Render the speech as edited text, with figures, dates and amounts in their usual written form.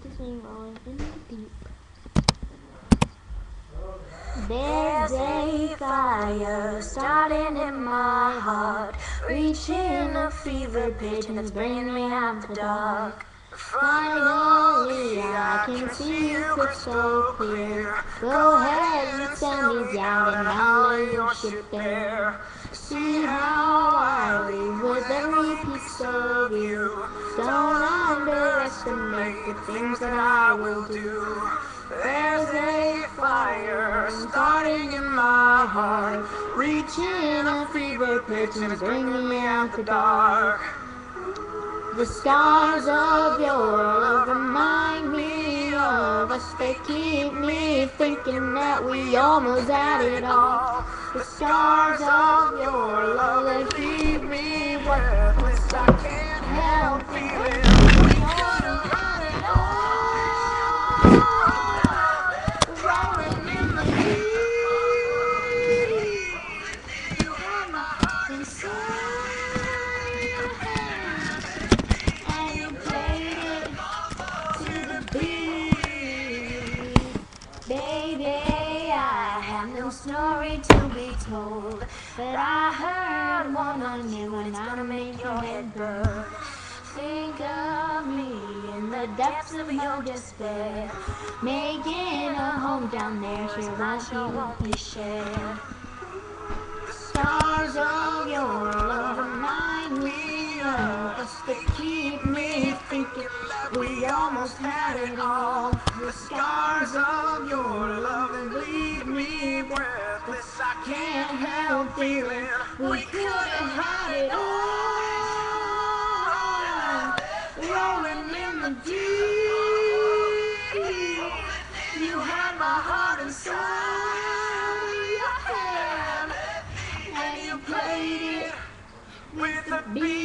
to sing Rolling in the Deep. There's a fire starting in my heart, reaching a fever pitch and it's bringing me after dark. Finally, I can see you crystal clear. Go ahead and send me down and I'll lay your ship bare. See how I leave with every piece of you. Don't underestimate the things that I will do. There's a fire starting in my heart, reaching a fever pitch and bringing me after dark. The scars of your love remind me of us. They keep me thinking that we almost had it all. The scars of your love, they leave me breathless. I can't help feeling we could have had it all. Rolling in the deep, you had my heart inside your hands, and you played it to the beat. Baby, I have no story to be told, but I heard one on you and it's gonna make your head burn. Think of me in the depths of your despair, making a home down there, sure won't be shared. The stars of your love remind me of us. They keep me thinking we almost had it all. The scars of your love leave me breathless. I can't help feeling we could have had it all. Rolling in the deep, you had my heart inside your hand, and you played it with the beat.